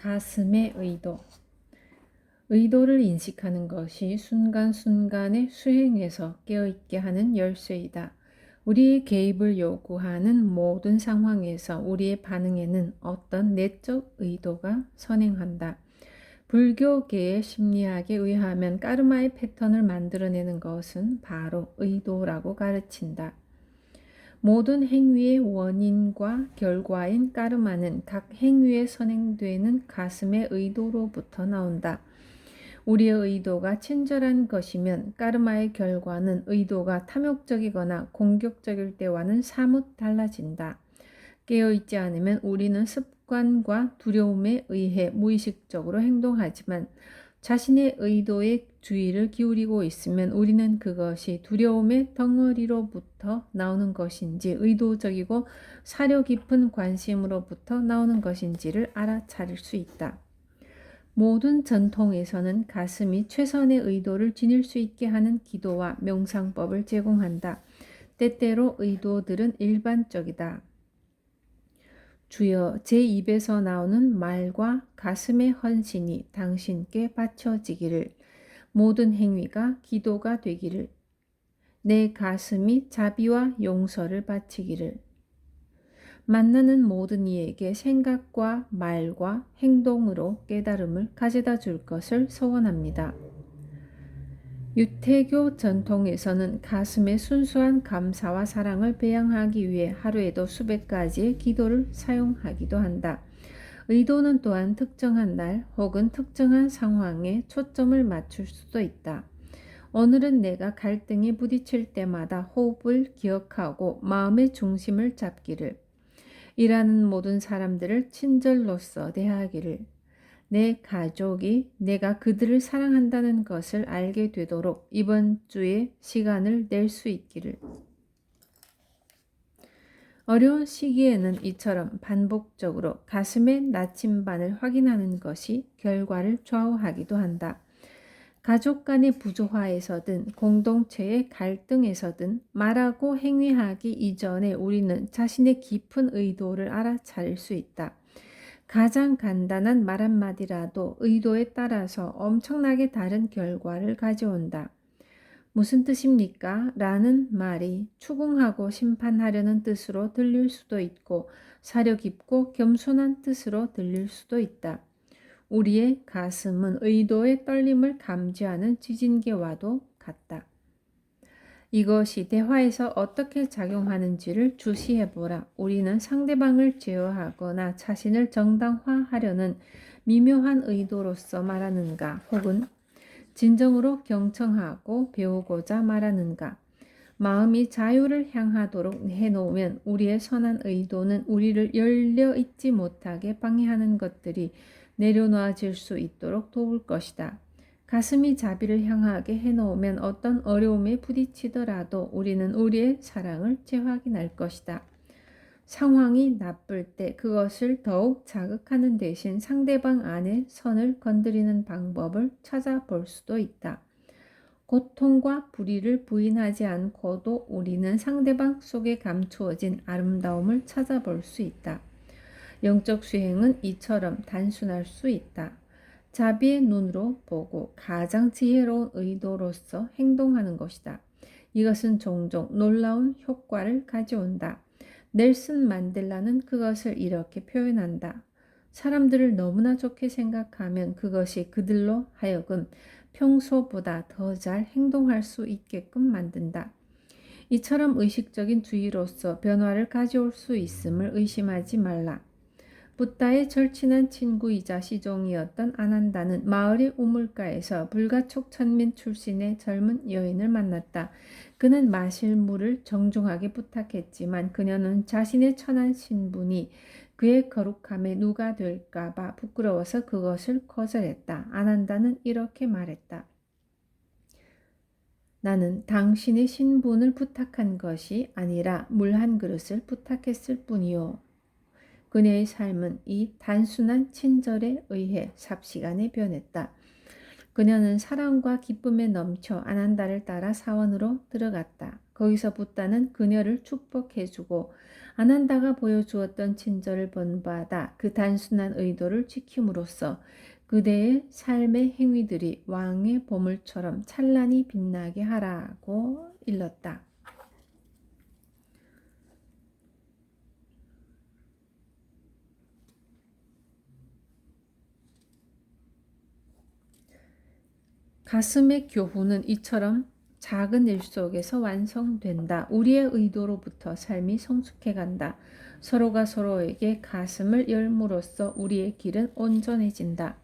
가슴의 의도. 의도를 인식하는 것이 순간순간의 수행에서 깨어있게 하는 열쇠이다. 우리의 개입을 요구하는 모든 상황에서 우리의 반응에는 어떤 내적 의도가 선행한다. 불교계의 심리학에 의하면 까르마의 패턴을 만들어내는 것은 바로 의도라고 가르친다. 모든 행위의 원인과 결과인 까르마는 각 행위에 선행되는 가슴의 의도로부터 나온다. 우리의 의도가 친절한 것이면 까르마의 결과는 의도가 탐욕적이거나 공격적일 때와는 사뭇 달라진다. 깨어있지 않으면 우리는 습관과 두려움에 의해 무의식적으로 행동하지만 자신의 의도에 주의를 기울이고 있으면 우리는 그것이 두려움의 덩어리로부터 나오는 것인지 의도적이고 사려 깊은 관심으로부터 나오는 것인지를 알아차릴 수 있다. 모든 전통에서는 가슴이 최선의 의도를 지닐 수 있게 하는 기도와 명상법을 제공한다. 때때로 의도들은 일반적이다. 주여, 제 입에서 나오는 말과 가슴의 헌신이 당신께 바쳐지기를, 모든 행위가 기도가 되기를, 내 가슴이 자비와 용서를 바치기를, 만나는 모든 이에게 생각과 말과 행동으로 깨달음을 가져다 줄 것을 소원합니다. 유태교 전통에서는 가슴에 순수한 감사와 사랑을 배양하기 위해 하루에도 수백 가지의 기도를 사용하기도 한다. 의도는 또한 특정한 날 혹은 특정한 상황에 초점을 맞출 수도 있다. 오늘은 내가 갈등에 부딪힐 때마다 호흡을 기억하고 마음의 중심을 잡기를, 일하는 모든 사람들을 친절로서 대하기를, 내 가족이 내가 그들을 사랑한다는 것을 알게 되도록 이번 주에 시간을 낼 수 있기를. 어려운 시기에는 이처럼 반복적으로 가슴의 나침반을 확인하는 것이 결과를 좌우하기도 한다. 가족 간의 부조화에서든 공동체의 갈등에서든 말하고 행위하기 이전에 우리는 자신의 깊은 의도를 알아차릴 수 있다. 가장 간단한 말 한마디라도 의도에 따라서 엄청나게 다른 결과를 가져온다. 무슨 뜻입니까? 라는 말이 추궁하고 심판하려는 뜻으로 들릴 수도 있고 사려 깊고 겸손한 뜻으로 들릴 수도 있다. 우리의 가슴은 의도의 떨림을 감지하는 지진계와도 같다. 이것이 대화에서 어떻게 작용하는지를 주시해보라. 우리는 상대방을 제어하거나 자신을 정당화하려는 미묘한 의도로서 말하는가, 혹은 진정으로 경청하고 배우고자 말하는가. 마음이 자유를 향하도록 해놓으면 우리의 선한 의도는 우리를 열려 있지 못하게 방해하는 것들이 내려놓아질 수 있도록 도울 것이다. 가슴이 자비를 향하게 해놓으면 어떤 어려움에 부딪히더라도 우리는 우리의 사랑을 재확인할 것이다. 상황이 나쁠 때 그것을 더욱 자극하는 대신 상대방 안의 선을 건드리는 방법을 찾아볼 수도 있다. 고통과 불의를 부인하지 않고도 우리는 상대방 속에 감추어진 아름다움을 찾아볼 수 있다. 영적 수행은 이처럼 단순할 수 있다. 자비의 눈으로 보고 가장 지혜로운 의도로서 행동하는 것이다. 이것은 종종 놀라운 효과를 가져온다. 넬슨 만델라는 그것을 이렇게 표현한다. 사람들을 너무나 좋게 생각하면 그것이 그들로 하여금 평소보다 더 잘 행동할 수 있게끔 만든다. 이처럼 의식적인 주의로서 변화를 가져올 수 있음을 의심하지 말라. 붓다의 절친한 친구이자 시종이었던 아난다는 마을의 우물가에서 불가촉 천민 출신의 젊은 여인을 만났다. 그는 마실 물을 정중하게 부탁했지만 그녀는 자신의 천한 신분이 그의 거룩함에 누가 될까봐 부끄러워서 그것을 거절했다. 아난다는 이렇게 말했다. 나는 당신의 신분을 부탁한 것이 아니라 물 한 그릇을 부탁했을 뿐이요. 그녀의 삶은 이 단순한 친절에 의해 삽시간에 변했다. 그녀는 사랑과 기쁨에 넘쳐 아난다를 따라 사원으로 들어갔다. 거기서 붓다는 그녀를 축복해주고 아난다가 보여주었던 친절을 본받아 그 단순한 의도를 지킴으로써 그대의 삶의 행위들이 왕의 보물처럼 찬란히 빛나게 하라고 일렀다. 가슴의 교훈은 이처럼 작은 일 속에서 완성된다. 우리의 의도로부터 삶이 성숙해간다. 서로가 서로에게 가슴을 열므로써 우리의 길은 온전해진다.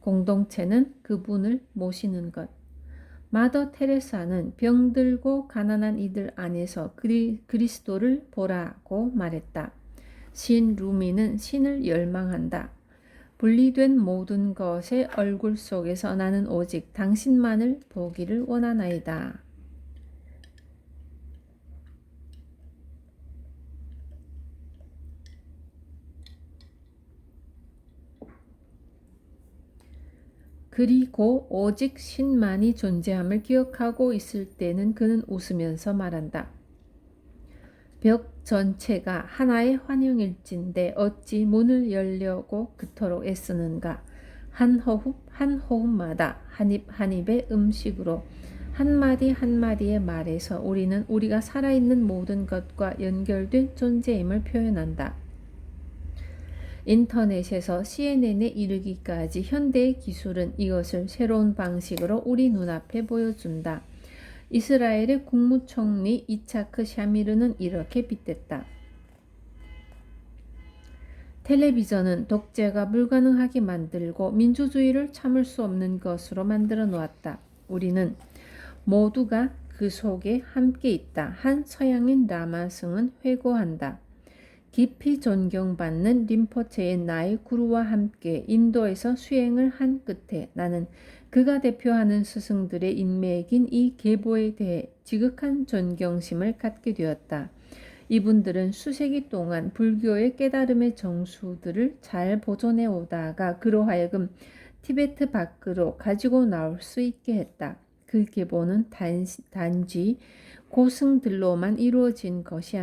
공동체는 그분을 모시는 것. 마더 테레사는 병들고 가난한 이들 안에서 그리스도를 보라고 말했다. 신 루미는 신을 열망한다. 분리된 모든 것의 얼굴 속에서 나는 오직 당신만을 보기를 원하나이다. 그리고 오직 신만이 존재함을 기억하고 있을 때는 그는 웃으면서 말한다. 벽 전체가 하나의 환영일진데 어찌 문을 열려고 그토록 애쓰는가. 한 호흡 한 호흡마다 한 입 한 입의 음식으로 한마디 한마디의 말에서 우리는 우리가 살아있는 모든 것과 연결된 존재임을 표현한다. 인터넷에서 CNN에 이르기까지 현대의 기술은 이것을 새로운 방식으로 우리 눈앞에 보여준다. 이스라엘의 국무총리 이차크 샤미르는 이렇게 빗댔다. 텔레비전은 독재가 불가능하게 만들고 민주주의를 참을 수 없는 것으로 만들어 놓았다. 우리는 모두가 그 속에 함께 있다. 한 서양인 라마승은 회고한다. 깊이 존경받는 림포체의 나의 구루와 함께 인도에서 수행을 한 끝에 나는 그가 대표하는 스승들의 인맥인 이 계보에 대해 지극한 존경심을 갖게 되었다. 이분들은 수세기 동안 불교의 깨달음의 정수들을 잘 보존해 오다가 그로 하여금 티베트 밖으로 가지고 나올 수 있게 했다. 그 계보는 단지 고승들로만 이루어진 것이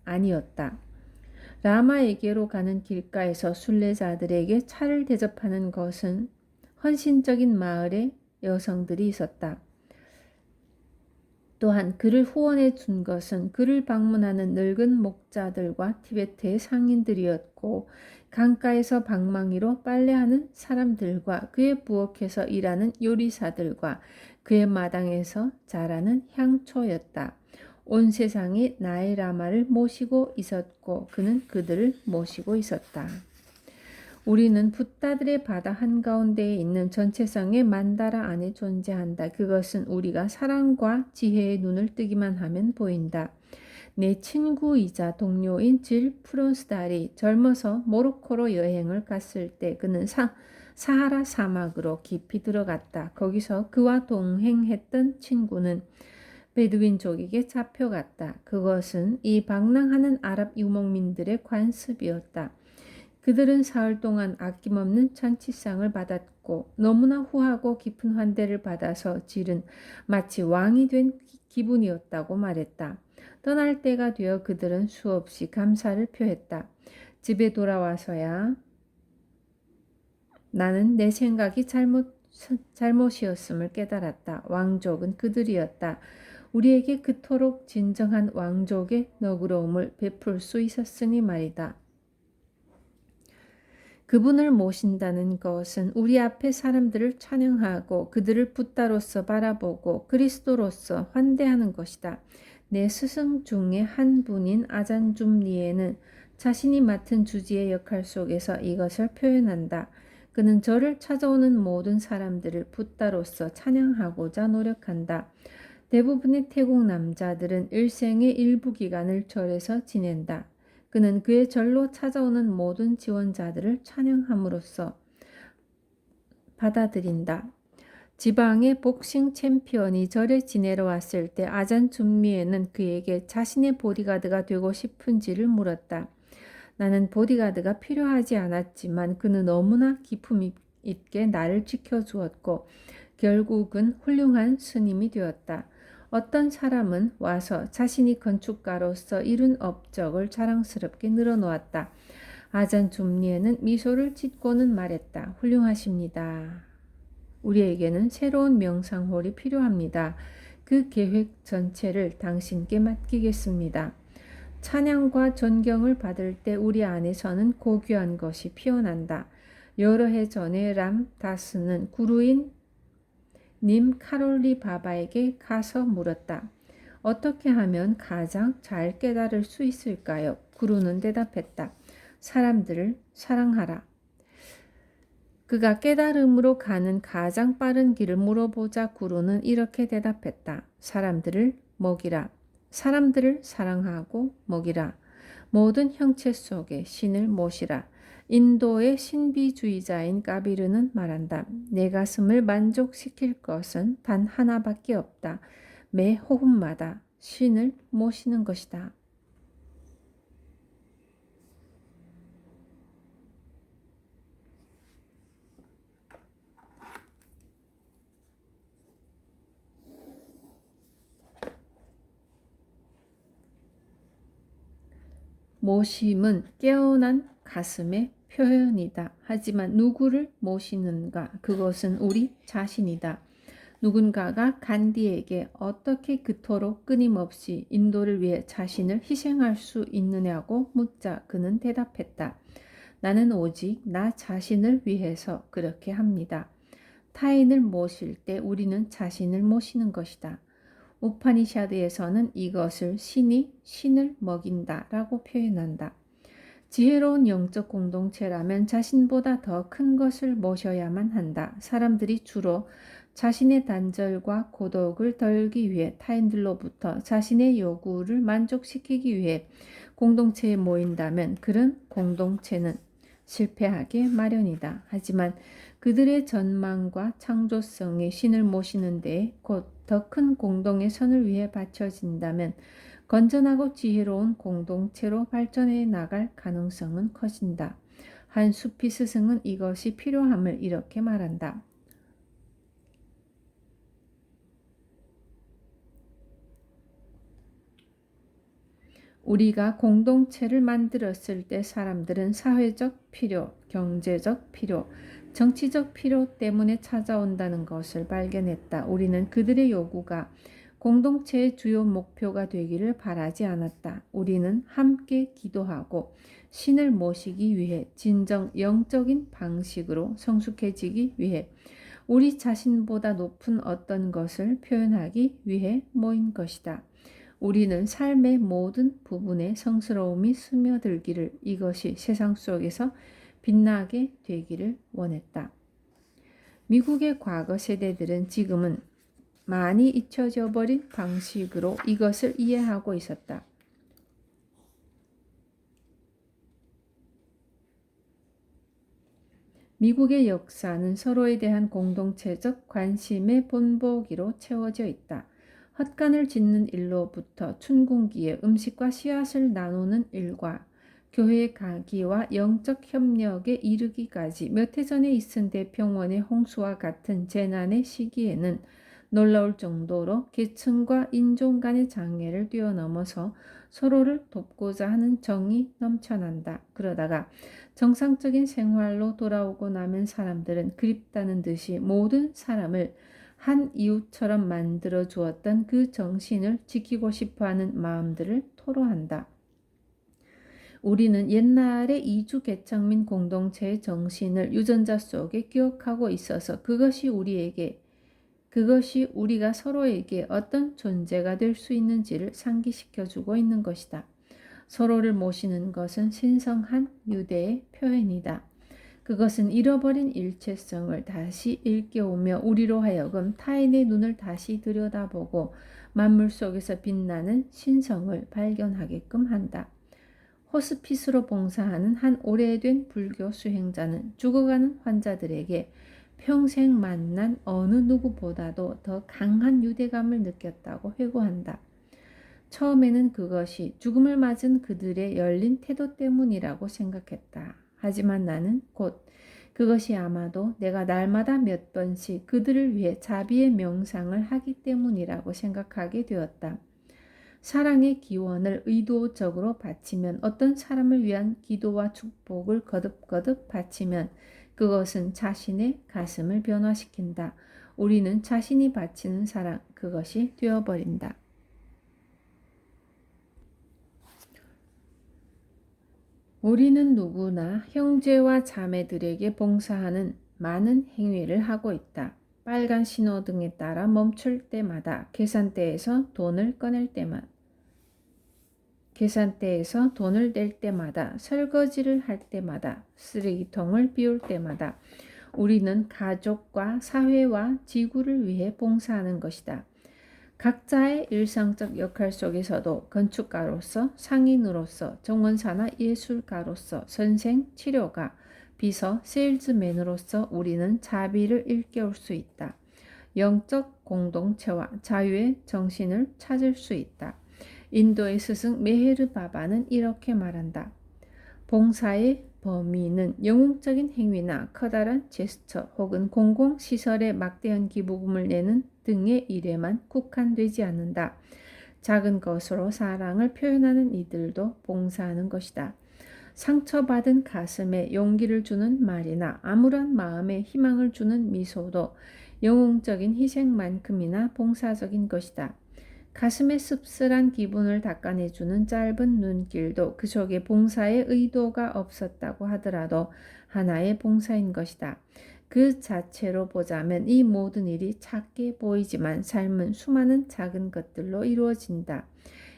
아니었다. 라마에게로 가는 길가에서 순례자들에게 차를 대접하는 것은 헌신적인 마을의 여성들이 있었다. 또한 그를 후원해 준 것은 그를 방문하는 늙은 목자들과 티베트의 상인들이었고 강가에서 방망이로 빨래하는 사람들과 그의 부엌에서 일하는 요리사들과 그의 마당에서 자라는 향초였다. 온 세상이 나의 라마를 모시고 있었고 그는 그들을 모시고 있었다. 우리는 붓다들의 바다 한가운데에 있는 전체성의 만다라 안에 존재한다. 그것은 우리가 사랑과 지혜의 눈을 뜨기만 하면 보인다. 내 친구이자 동료인 질 프론스달이 젊어서 모로코로 여행을 갔을 때 그는 사하라 사막으로 깊이 들어갔다. 거기서 그와 동행했던 친구는 베두인족에게 잡혀갔다. 그것은 이 방랑하는 아랍 유목민들의 관습이었다. 그들은 사흘 동안 아낌없는 잔치상을 받았고 너무나 후하고 깊은 환대를 받아서 질은 마치 왕이 된 기분이었다고 말했다. 떠날 때가 되어 그들은 수없이 감사를 표했다. 집에 돌아와서야 나는 내 생각이 잘못이었음을 깨달았다. 왕족은 그들이었다. 우리에게 그토록 진정한 왕족의 너그러움을 베풀 수 있었으니 말이다. 그분을 모신다는 것은 우리 앞에 사람들을 찬양하고 그들을 붓다로서 바라보고 그리스도로서 환대하는 것이다. 내 스승 중에 한 분인 아잔줌리에는 자신이 맡은 주지의 역할 속에서 이것을 표현한다. 그는 저를 찾아오는 모든 사람들을 붓다로서 찬양하고자 노력한다. 대부분의 태국 남자들은 일생의 일부 기간을 절에서 지낸다. 그는 그의 절로 찾아오는 모든 지원자들을 찬양함으로써 받아들인다. 지방의 복싱 챔피언이 절에 지내러 왔을 때 아잔준미에는 그에게 자신의 보디가드가 되고 싶은지를 물었다. 나는 보디가드가 필요하지 않았지만 그는 너무나 기품 있게 나를 지켜주었고 결국은 훌륭한 스님이 되었다. 어떤 사람은 와서 자신이 건축가로서 이룬 업적을 자랑스럽게 늘어놓았다. 아잔 줌리에는 미소를 짓고는 말했다. 훌륭하십니다. 우리에게는 새로운 명상홀이 필요합니다. 그 계획 전체를 당신께 맡기겠습니다. 찬양과 존경을 받을 때 우리 안에서는 고귀한 것이 피어난다. 여러 해 전에 람 다스는 구루인 님 카롤리 바바에게 가서 물었다. 어떻게 하면 가장 잘 깨달을 수 있을까요? 구루는 대답했다. 사람들을 사랑하라. 그가 깨달음으로 가는 가장 빠른 길을 물어보자 구루는 이렇게 대답했다. 사람들을 먹이라. 사람들을 사랑하고 먹이라. 모든 형체 속에 신을 모시라. 인도의 신비주의자인 까비르는 말한다. 내 가슴을 만족시킬 것은 단 하나밖에 없다. 매 호흡마다 신을 모시는 것이다. 모심은 깨어난 가슴의 표현이다. 하지만 누구를 모시는가? 그것은 우리 자신이다. 누군가가 간디에게 어떻게 그토록 끊임없이 인도를 위해 자신을 희생할 수 있느냐고 묻자 그는 대답했다. 나는 오직 나 자신을 위해서 그렇게 합니다. 타인을 모실 때 우리는 자신을 모시는 것이다. 우파니샤드에서는 이것을 신이 신을 먹인다 라고 표현한다. 지혜로운 영적 공동체라면 자신보다 더 큰 것을 모셔야만 한다. 사람들이 주로 자신의 단절과 고독을 덜기 위해 타인들로부터 자신의 요구를 만족시키기 위해 공동체에 모인다면 그런 공동체는 실패하기 마련이다. 하지만 그들의 전망과 창조성이 신을 모시는 데에 곧 더 큰 공동의 선을 위해 바쳐진다면 건전하고 지혜로운 공동체로 발전해 나갈 가능성은 커진다. 한 수피 스승은 이것이 필요함을 이렇게 말한다. 우리가 공동체를 만들었을 때 사람들은 사회적 필요, 경제적 필요, 정치적 필요 때문에 찾아온다는 것을 발견했다. 우리는 그들의 요구가 공동체의 주요 목표가 되기를 바라지 않았다. 우리는 함께 기도하고 신을 모시기 위해 진정 영적인 방식으로 성숙해지기 위해 우리 자신보다 높은 어떤 것을 표현하기 위해 모인 것이다. 우리는 삶의 모든 부분에 성스러움이 스며들기를 이것이 세상 속에서 빛나게 되기를 원했다. 미국의 과거 세대들은 지금은 많이 잊혀져 버린 방식으로 이것을 이해하고 있었다. 미국의 역사는 서로에 대한 공동체적 관심의 본보기로 채워져 있다. 헛간을 짓는 일로부터 춘궁기에 음식과 씨앗을 나누는 일과 교회 가기와 영적 협력에 이르기까지 몇 해 전에 있은 대평원의 홍수와 같은 재난의 시기에는 놀라울 정도로 계층과 인종 간의 장애를 뛰어넘어서 서로를 돕고자 하는 정이 넘쳐난다. 그러다가 정상적인 생활로 돌아오고 나면 사람들은 그립다는 듯이 모든 사람을 한 이웃처럼 만들어 주었던 그 정신을 지키고 싶어하는 마음들을 토로한다. 우리는 옛날의 이주 개척민 공동체의 정신을 유전자 속에 기억하고 있어서 그것이 우리가 서로에게 어떤 존재가 될 수 있는지를 상기시켜주고 있는 것이다. 서로를 모시는 것은 신성한 유대의 표현이다. 그것은 잃어버린 일체성을 다시 일깨우며 우리로 하여금 타인의 눈을 다시 들여다보고 만물 속에서 빛나는 신성을 발견하게끔 한다. 호스피스로 봉사하는 한 오래된 불교 수행자는 죽어가는 환자들에게 평생 만난 어느 누구보다도 더 강한 유대감을 느꼈다고 회고한다. 처음에는 그것이 죽음을 맞은 그들의 열린 태도 때문이라고 생각했다. 하지만 나는 곧 그것이 아마도 내가 날마다 몇 번씩 그들을 위해 자비의 명상을 하기 때문이라고 생각하게 되었다. 사랑의 기원을 의도적으로 바치면, 어떤 사람을 위한 기도와 축복을 거듭거듭 바치면 그것은 자신의 가슴을 변화시킨다. 우리는 자신이 바치는 사랑, 그것이 되어버린다. 우리는 누구나 형제와 자매들에게 봉사하는 많은 행위를 하고 있다. 빨간 신호등에 따라 멈출 때마다, 계산대에서 돈을 낼 때마다, 설거지를 할 때마다, 쓰레기통을 비울 때마다 우리는 가족과 사회와 지구를 위해 봉사하는 것이다. 각자의 일상적 역할 속에서도 건축가로서, 상인으로서, 정원사나 예술가로서, 선생, 치료가, 비서, 세일즈맨으로서 우리는 자비를 일깨울 수 있다. 영적 공동체와 자유의 정신을 찾을 수 있다. 인도의 스승 메헤르 바바는 이렇게 말한다. 봉사의 범위는 영웅적인 행위나 커다란 제스처 혹은 공공시설에 막대한 기부금을 내는 등의 일에만 국한되지 않는다. 작은 것으로 사랑을 표현하는 이들도 봉사하는 것이다. 상처받은 가슴에 용기를 주는 말이나 아무런 마음에 희망을 주는 미소도 영웅적인 희생만큼이나 봉사적인 것이다. 가슴의 씁쓸한 기분을 닦아내주는 짧은 눈길도 그 속에 봉사의 의도가 없었다고 하더라도 하나의 봉사인 것이다. 그 자체로 보자면 이 모든 일이 작게 보이지만 삶은 수많은 작은 것들로 이루어진다.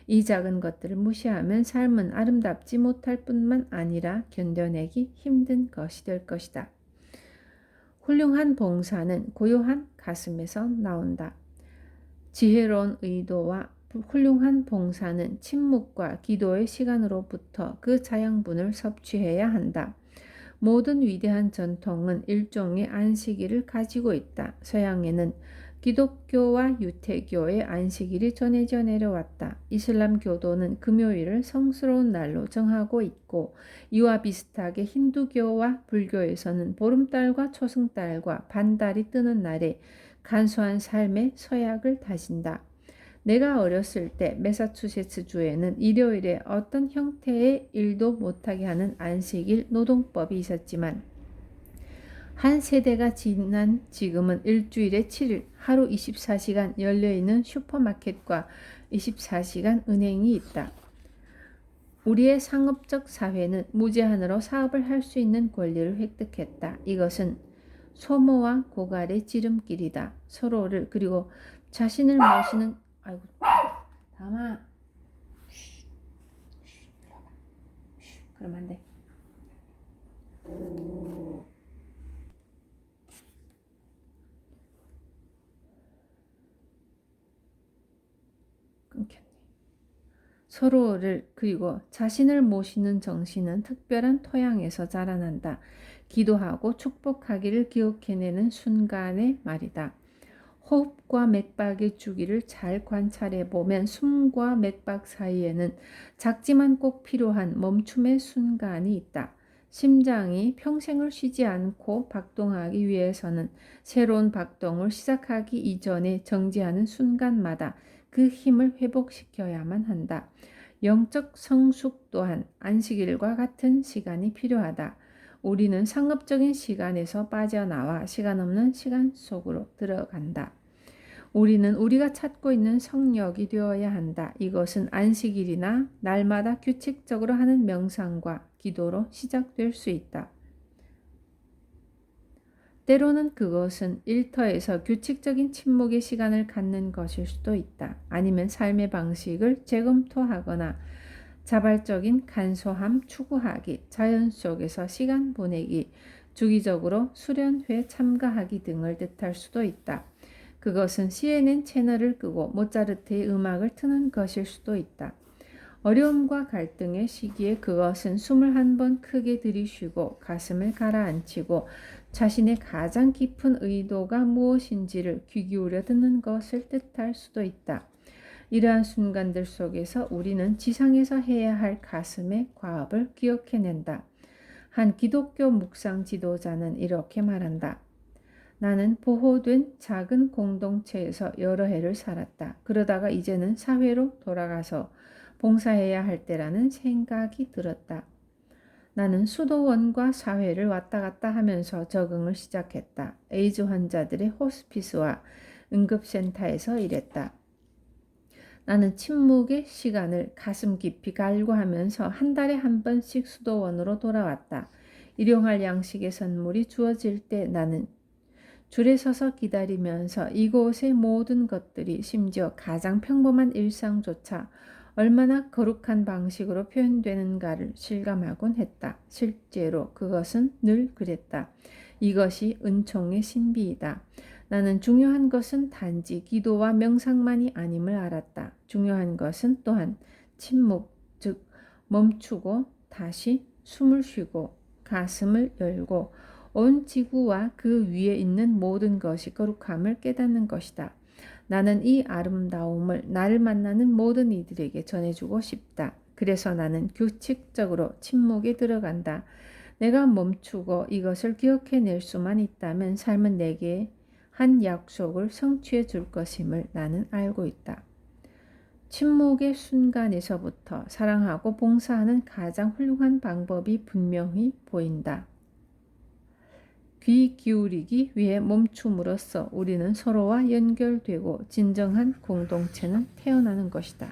이 작은 것들을 무시하면 삶은 아름답지 못할 뿐만 아니라 견뎌내기 힘든 것이 될 것이다. 훌륭한 봉사는 고요한 가슴에서 나온다. 지혜로운 의도와 훌륭한 봉사는 침묵과 기도의 시간으로부터 그 자양분을 섭취해야 한다. 모든 위대한 전통은 일종의 안식일을 가지고 있다. 서양에는 기독교와 유태교의 안식일이 전해져 내려왔다. 이슬람교도는 금요일을 성스러운 날로 정하고 있고, 이와 비슷하게 힌두교와 불교에서는 보름달과 초승달과 반달이 뜨는 날에 간소한 삶의 서약을 다진다. 내가 어렸을 때 매사추세츠주에는 일요일에 어떤 형태의 일도 못하게 하는 안식일 노동법이 있었지만, 한 세대가 지난 지금은 일주일에 7일, 하루 24시간 열려있는 슈퍼마켓과 24시간 은행이 있다. 우리의 상업적 사회는 무제한으로 사업을 할 수 있는 권리를 획득했다. 이것은 소모와 고갈의 지름길이다. 서로를, 그리고 자신을 모시는, 아이고, 담아. 그러면 안 돼. 끊겼네. 서로를, 그리고 자신을 모시는 정신은 특별한 토양에서 자라난다. 기도하고 축복하기를 기억해내는 순간의 말이다. 호흡과 맥박의 주기를 잘 관찰해 보면 숨과 맥박 사이에는 작지만 꼭 필요한 멈춤의 순간이 있다. 심장이 평생을 쉬지 않고 박동하기 위해서는 새로운 박동을 시작하기 이전에 정지하는 순간마다 그 힘을 회복시켜야만 한다. 영적 성숙 또한 안식일과 같은 시간이 필요하다. 우리는 상업적인 시간에서 빠져나와 시간 없는 시간 속으로 들어간다. 우리는 우리가 찾고 있는 성역이 되어야 한다. 이것은 안식일이나 날마다 규칙적으로 하는 명상과 기도로 시작될 수 있다. 때로는 그것은 일터에서 규칙적인 침묵의 시간을 갖는 것일 수도 있다. 아니면 삶의 방식을 재검토하거나 자발적인 간소함 추구하기, 자연 속에서 시간 보내기, 주기적으로 수련회 참가하기 등을 뜻할 수도 있다. 그것은 CNN 채널을 끄고 모차르트의 음악을 트는 것일 수도 있다. 어려움과 갈등의 시기에 그것은 숨을 한 번 크게 들이쉬고 가슴을 가라앉히고 자신의 가장 깊은 의도가 무엇인지를 귀 기울여 듣는 것을 뜻할 수도 있다. 이러한 순간들 속에서 우리는 지상에서 해야 할 가슴의 과업을 기억해낸다. 한 기독교 묵상 지도자는 이렇게 말한다. 나는 보호된 작은 공동체에서 여러 해를 살았다. 그러다가 이제는 사회로 돌아가서 봉사해야 할 때라는 생각이 들었다. 나는 수도원과 사회를 왔다 갔다 하면서 적응을 시작했다. 에이즈 환자들의 호스피스와 응급센터에서 일했다. 나는 침묵의 시간을 가슴 깊이 갈구하면서 한 달에 한 번씩 수도원으로 돌아왔다. 일용할 양식의 선물이 주어질 때 나는 줄에 서서 기다리면서 이곳의 모든 것들이 심지어 가장 평범한 일상조차 얼마나 거룩한 방식으로 표현되는가를 실감하곤 했다. 실제로 그것은 늘 그랬다. 이것이 은총의 신비이다. 나는 중요한 것은 단지 기도와 명상만이 아님을 알았다. 중요한 것은 또한 침묵, 즉 멈추고 다시 숨을 쉬고 가슴을 열고 온 지구와 그 위에 있는 모든 것이 거룩함을 깨닫는 것이다. 나는 이 아름다움을 나를 만나는 모든 이들에게 전해주고 싶다. 그래서 나는 규칙적으로 침묵에 들어간다. 내가 멈추고 이것을 기억해낼 수만 있다면 삶은 내게 한 약속을 성취해 줄 것임을 나는 알고 있다. 침묵의 순간에서부터 사랑하고 봉사하는 가장 훌륭한 방법이 분명히 보인다. 귀 기울이기 위해 멈춤으로써 우리는 서로와 연결되고 진정한 공동체는 태어나는 것이다.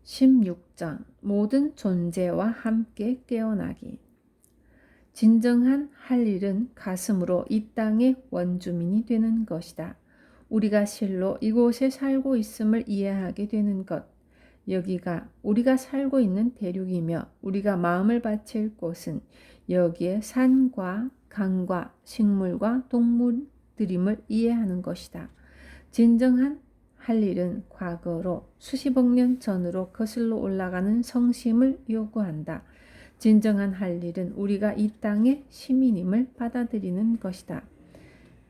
16장 모든 존재와 함께 깨어나기. 진정한 할 일은 가슴으로 이 땅의 원주민이 되는 것이다. 우리가 실로 이곳에 살고 있음을 이해하게 되는 것. 여기가 우리가 살고 있는 대륙이며 우리가 마음을 바칠 곳은 여기에 산과 강과 식물과 동물들임을 이해하는 것이다. 진정한 할 일은 과거로 수십억 년 전으로 거슬러 올라가는 성심을 요구한다. 진정한 할 일은 우리가 이 땅의 시민임을 받아들이는 것이다.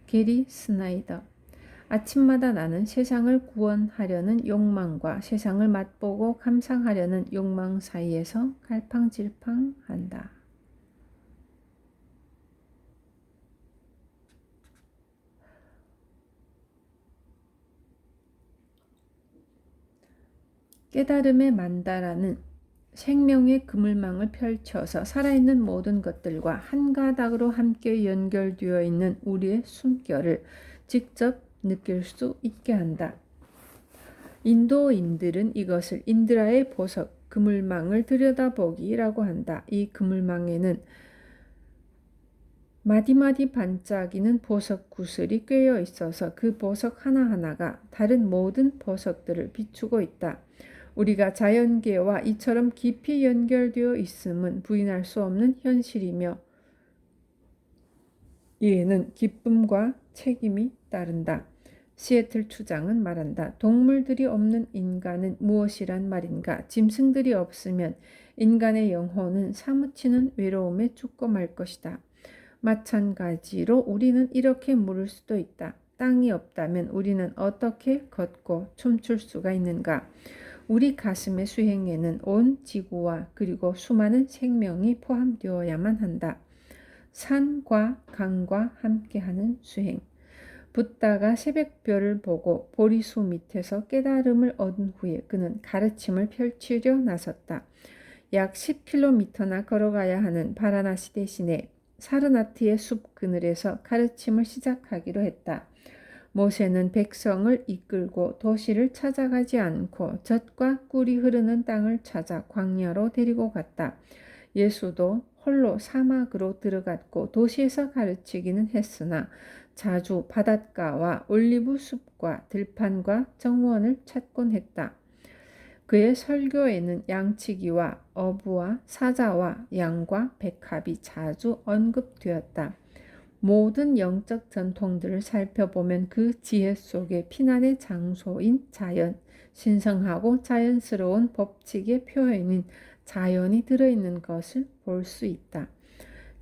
게리 스나이더. 아침마다 나는 세상을 구원하려는 욕망과 세상을 맛보고 감상하려는 욕망 사이에서 갈팡질팡한다. 깨달음의 만다라는 생명의 그물망을 펼쳐서 살아있는 모든 것들과 한 가닥으로 함께 연결되어 있는 우리의 숨결을 직접 느낄 수 있게 한다. 인도인들은 이것을 인드라의 보석, 그물망을 들여다보기라고 한다. 이 그물망에는 마디마디 반짝이는 보석 구슬이 꿰어 있어서 그 보석 하나하나가 다른 모든 보석들을 비추고 있다. 우리가 자연계와 이처럼 깊이 연결되어 있음은 부인할 수 없는 현실이며 이에는 기쁨과 책임이 따른다. 시애틀 추장은 말한다. 동물들이 없는 인간은 무엇이란 말인가? 짐승들이 없으면 인간의 영혼은 사무치는 외로움에 죽고 말 것이다. 마찬가지로 우리는 이렇게 물을 수도 있다. 땅이 없다면 우리는 어떻게 걷고 춤출 수가 있는가? 우리 가슴의 수행에는 온 지구와 그리고 수많은 생명이 포함되어야만 한다. 산과 강과 함께하는 수행. 붓다가 새벽별을 보고 보리수 밑에서 깨달음을 얻은 후에 그는 가르침을 펼치려 나섰다. 약 10km나 걸어가야 하는 바라나시 대신에 사르나트의 숲 그늘에서 가르침을 시작하기로 했다. 모세는 백성을 이끌고 도시를 찾아가지 않고 젖과 꿀이 흐르는 땅을 찾아 광야로 데리고 갔다. 예수도 홀로 사막으로 들어갔고 도시에서 가르치기는 했으나 자주 바닷가와 올리브 숲과 들판과 정원을 찾곤 했다. 그의 설교에는 양치기와 어부와 사자와 양과 백합이 자주 언급되었다. 모든 영적 전통들을 살펴보면 그 지혜 속에 피난의 장소인 자연, 신성하고 자연스러운 법칙의 표현인 자연이 들어있는 것을 볼 수 있다.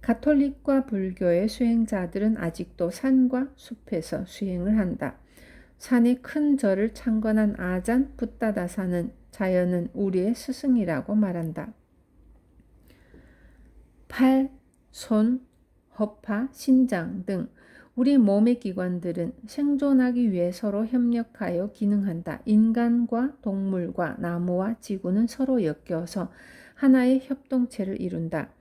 가톨릭과 불교의 수행자들은 아직도 산과 숲에서 수행을 한다. 산이 큰 절을 창건한 아잔 붓다다사는 자연은 우리의 스승이라고 말한다. 팔, 손, 허파, 신장 등 우리 몸의 기관들은 생존하기 위해 서로 협력하여 기능한다. 인간과 동물과 나무와 지구는 서로 엮여서 하나의 협동체를 이룬다.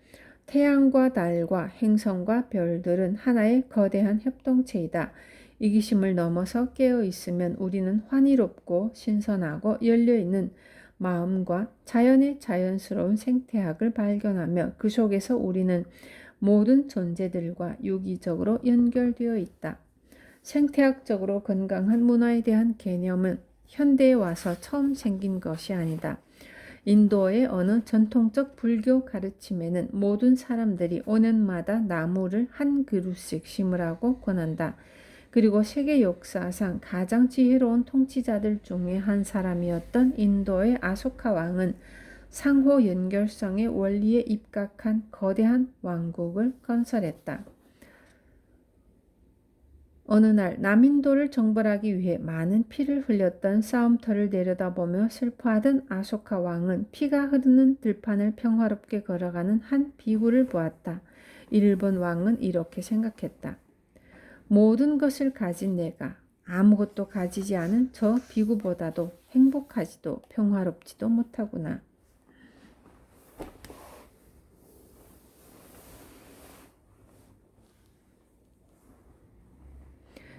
태양과 달과 행성과 별들은 하나의 거대한 협동체이다. 이기심을 넘어서 깨어 있으면 우리는 환희롭고 신선하고 열려있는 마음과 자연의 자연스러운 생태학을 발견하며 그 속에서 우리는 모든 존재들과 유기적으로 연결되어 있다. 생태학적으로 건강한 문화에 대한 개념은 현대에 와서 처음 생긴 것이 아니다. 인도의 어느 전통적 불교 가르침에는 모든 사람들이 5년마다 나무를 한 그루씩 심으라고 권한다. 그리고 세계 역사상 가장 지혜로운 통치자들 중에 한 사람이었던 인도의 아소카 왕은 상호 연결성의 원리에 입각한 거대한 왕국을 건설했다. 어느 날 남인도를 정벌하기 위해 많은 피를 흘렸던 싸움터를 내려다보며 슬퍼하던 아소카 왕은 피가 흐르는 들판을 평화롭게 걸어가는 한 비구를 보았다. 이를 본 왕은 이렇게 생각했다. 모든 것을 가진 내가 아무것도 가지지 않은 저 비구보다도 행복하지도 평화롭지도 못하구나.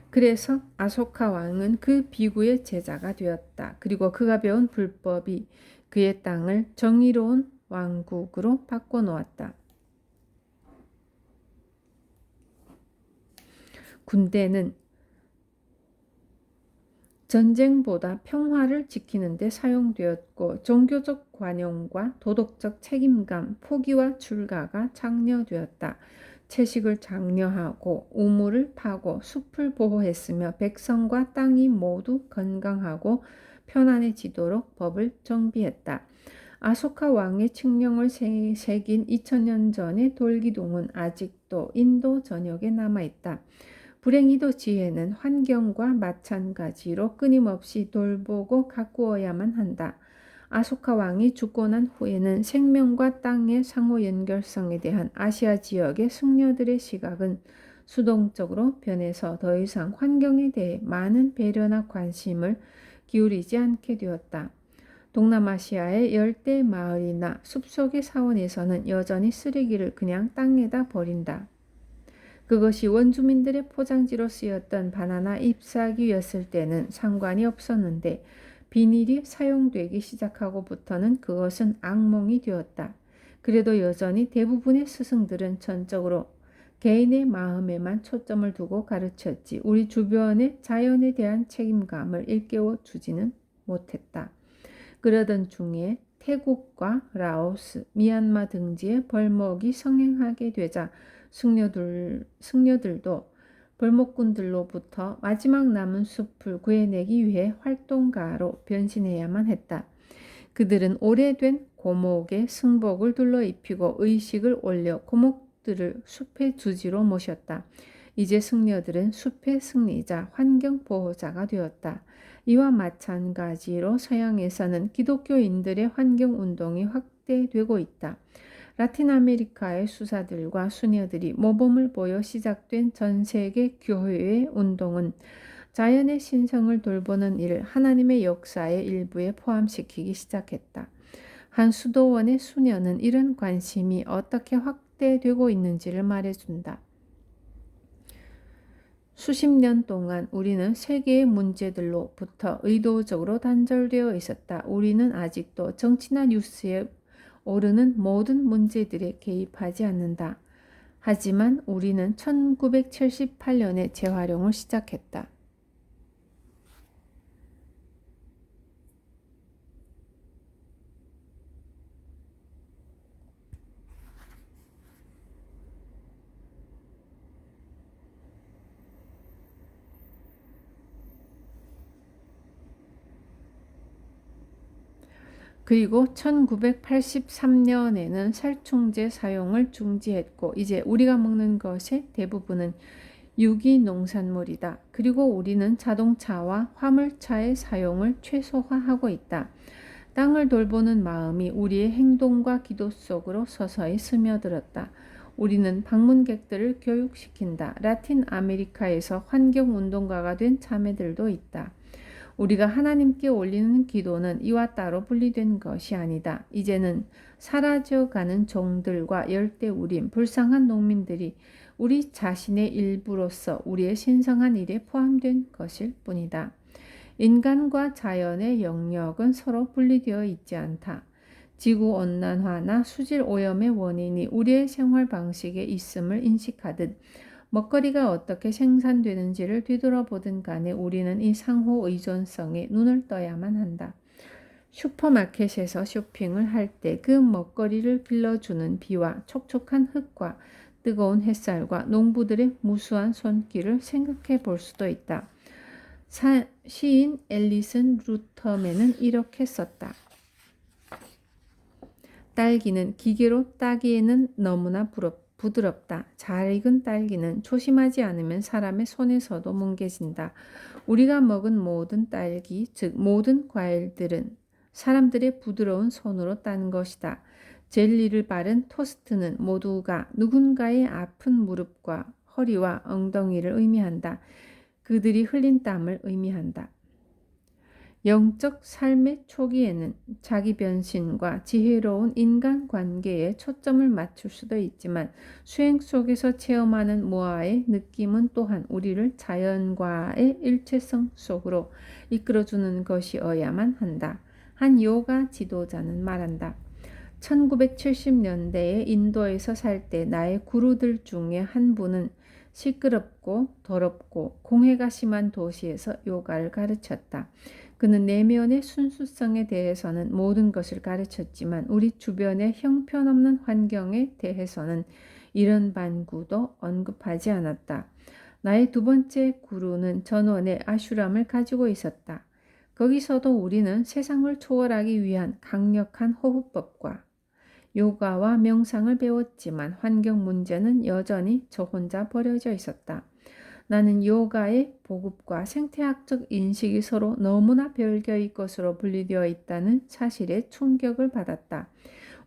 그래서 아소카 왕은 그 비구의 제자가 되었다. 그리고 그가 배운 불법이 그의 땅을 정의로운 왕국으로 바꿔놓았다. 군대는 전쟁보다 평화를 지키는 데 사용되었고 종교적 관용과 도덕적 책임감, 포기와 출가가 장려되었다. 채식을 장려하고 우물을 파고 숲을 보호했으며 백성과 땅이 모두 건강하고 편안해지도록 법을 정비했다. 아소카 왕의 칙령을 새긴 2000년 전의 돌기둥은 아직도 인도 전역에 남아있다. 불행히도 지혜는 환경과 마찬가지로 끊임없이 돌보고 가꾸어야만 한다. 아소카 왕이 죽고 난 후에는 생명과 땅의 상호 연결성에 대한 아시아 지역의 승려들의 시각은 수동적으로 변해서 더 이상 환경에 대해 많은 배려나 관심을 기울이지 않게 되었다. 동남아시아의 열대 마을이나 숲속의 사원에서는 여전히 쓰레기를 그냥 땅에다 버린다. 그것이 원주민들의 포장지로 쓰였던 바나나 잎사귀였을 때는 상관이 없었는데 비닐이 사용되기 시작하고부터는 그것은 악몽이 되었다. 그래도 여전히 대부분의 스승들은 전적으로 개인의 마음에만 초점을 두고 가르쳤지 우리 주변의 자연에 대한 책임감을 일깨워 주지는 못했다. 그러던 중에 태국과 라오스, 미얀마 등지에 벌목이 성행하게 되자 승려들도 벌목꾼들로부터 마지막 남은 숲을 구해내기 위해 활동가로 변신해야만 했다. 그들은 오래된 고목에 승복을 둘러 입히고 의식을 올려 고목들을 숲의 주지로 모셨다. 이제 승려들은 숲의 승리자, 환경 보호자가 되었다. 이와 마찬가지로 서양에서는 기독교인들의 환경운동이 확대되고 있다. 라틴 아메리카의 수사들과 수녀들이 모범을 보여 시작된 전 세계 교회의 운동은 자연의 신성을 돌보는 일을 하나님의 역사의 일부에 포함시키기 시작했다. 한 수도원의 수녀는 이런 관심이 어떻게 확대되고 있는지를 말해준다. 수십 년 동안 우리는 세계의 문제들로부터 의도적으로 단절되어 있었다. 우리는 아직도 정치나 뉴스에 오르는 모든 문제들에 개입하지 않는다. 하지만 우리는 1978년에 재활용을 시작했다. 그리고 1983년에는 살충제 사용을 중지했고 이제 우리가 먹는 것의 대부분은 유기농산물이다. 그리고 우리는 자동차와 화물차의 사용을 최소화하고 있다. 땅을 돌보는 마음이 우리의 행동과 기도 속으로 서서히 스며들었다. 우리는 방문객들을 교육시킨다. 라틴 아메리카에서 환경운동가가 된 자매들도 있다. 우리가 하나님께 올리는 기도는 이와 따로 분리된 것이 아니다. 이제는 사라져가는 종들과 열대우림, 불쌍한 농민들이 우리 자신의 일부로서 우리의 신성한 일에 포함된 것일 뿐이다. 인간과 자연의 영역은 서로 분리되어 있지 않다. 지구온난화나 수질오염의 원인이 우리의 생활 방식에 있음을 인식하듯 먹거리가 어떻게 생산되는지를 뒤돌아보든 간에 우리는 이 상호 의존성에 눈을 떠야만 한다. 슈퍼마켓에서 쇼핑을 할 때 그 먹거리를 길러주는 비와 촉촉한 흙과 뜨거운 햇살과 농부들의 무수한 손길을 생각해 볼 수도 있다. 시인 앨리슨 루터맨은 이렇게 썼다. 딸기는 기계로 따기에는 너무나 부드럽다. 잘 익은 딸기는 조심하지 않으면 사람의 손에서도 뭉개진다. 우리가 먹은 모든 딸기, 즉 모든 과일들은 사람들의 부드러운 손으로 딴 것이다. 젤리를 바른 토스트는 모두가 누군가의 아픈 무릎과 허리와 엉덩이를 의미한다. 그들이 흘린 땀을 의미한다. 영적 삶의 초기에는 자기 변신과 지혜로운 인간관계에 초점을 맞출 수도 있지만 수행 속에서 체험하는 무아의 느낌은 또한 우리를 자연과의 일체성 속으로 이끌어주는 것이어야만 한다. 한 요가 지도자는 말한다. 1970년대에 인도에서 살 때 나의 구루들 중에 한 분은 시끄럽고 더럽고 공해가 심한 도시에서 요가를 가르쳤다. 그는 내면의 순수성에 대해서는 모든 것을 가르쳤지만 우리 주변의 형편없는 환경에 대해서는 이런 반구도 언급하지 않았다. 나의 두 번째 구루는 전원의 아슈람을 가지고 있었다. 거기서도 우리는 세상을 초월하기 위한 강력한 호흡법과 요가와 명상을 배웠지만 환경 문제는 여전히 저 혼자 버려져 있었다. 나는 요가의 보급과 생태학적 인식이 서로 너무나 별개의 것으로 분리되어 있다는 사실에 충격을 받았다.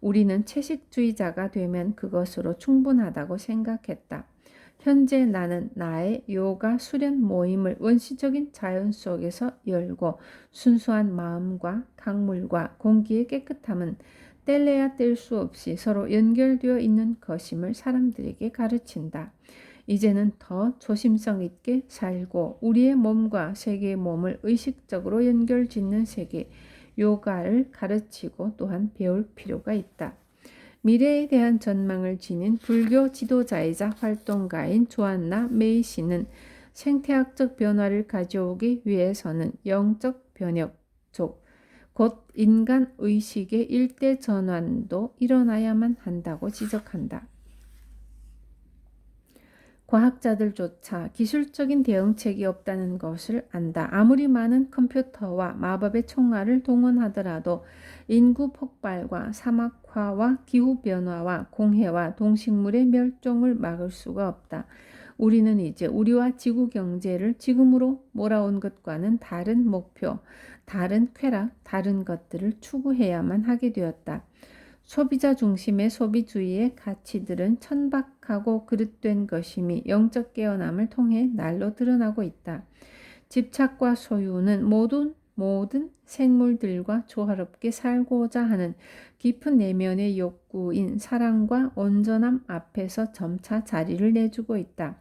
우리는 채식주의자가 되면 그것으로 충분하다고 생각했다. 현재 나는 나의 요가 수련 모임을 원시적인 자연 속에서 열고 순수한 마음과 강물과 공기의 깨끗함은 뗄래야 뗄 수 없이 서로 연결되어 있는 것임을 사람들에게 가르친다. 이제는 더 조심성 있게 살고 우리의 몸과 세계의 몸을 의식적으로 연결짓는 세계, 요가를 가르치고 또한 배울 필요가 있다. 미래에 대한 전망을 지닌 불교 지도자이자 활동가인 조안나 메이 씨는 생태학적 변화를 가져오기 위해서는 영적 변혁, 곧 인간 의식의 일대 전환도 일어나야만 한다고 지적한다. 과학자들조차 기술적인 대응책이 없다는 것을 안다. 아무리 많은 컴퓨터와 마법의 총알을 동원하더라도 인구 폭발과 사막화와 기후변화와 공해와 동식물의 멸종을 막을 수가 없다. 우리는 이제 우리와 지구 경제를 지금으로 몰아온 것과는 다른 목표, 다른 쾌락, 다른 것들을 추구해야만 하게 되었다. 소비자 중심의 소비주의의 가치들은 천박하고 그릇된 것임이 영적 깨어남을 통해 날로 드러나고 있다. 집착과 소유는 모든 생물들과 조화롭게 살고자 하는 깊은 내면의 욕구인 사랑과 온전함 앞에서 점차 자리를 내주고 있다.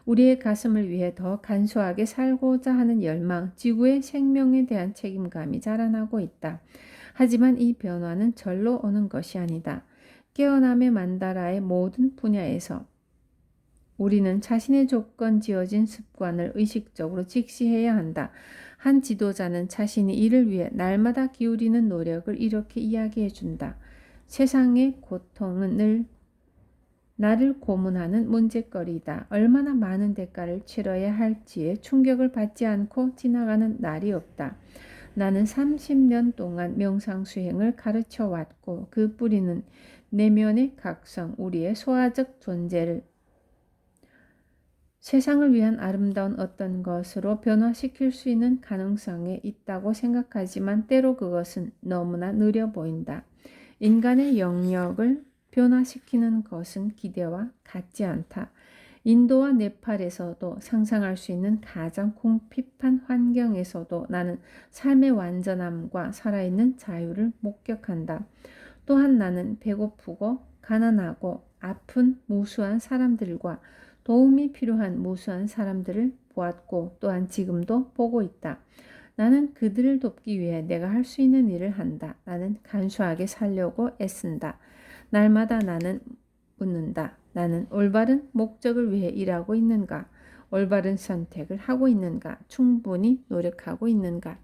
우리의 가슴을 위해 더 간소하게 살고자 하는 열망, 지구의 생명에 대한 책임감이 자라나고 있다. 하지만 이 변화는 절로 오는 것이 아니다. 깨어남의 만다라의 모든 분야에서 우리는 자신의 조건 지어진 습관을 의식적으로 직시해야 한다. 한 지도자는 자신이 이를 위해 날마다 기울이는 노력을 이렇게 이야기해 준다. 세상의 고통은 늘 나를 고문하는 문제거리다. 얼마나 많은 대가를 치러야 할지에 충격을 받지 않고 지나가는 날이 없다. 나는 30년 동안 명상 수행을 가르쳐 왔고 그 뿌리는 내면의 각성, 우리의 소아적 존재를 세상을 위한 아름다운 어떤 것으로 변화시킬 수 있는 가능성이 있다고 생각하지만 때로 그것은 너무나 느려 보인다. 인간의 영역을 변화시키는 것은 기대와 같지 않다. 인도와 네팔에서도 상상할 수 있는 가장 궁핍한 환경에서도 나는 삶의 완전함과 살아있는 자유를 목격한다. 또한 나는 배고프고 가난하고 아픈 무수한 사람들과 도움이 필요한 무수한 사람들을 보았고 또한 지금도 보고 있다. 나는 그들을 돕기 위해 내가 할 수 있는 일을 한다. 나는 간소하게 살려고 애쓴다. 날마다 나는 묻는다. 나는 올바른 목적을 위해 일하고 있는가? 올바른 선택을 하고 있는가? 충분히 노력하고 있는가?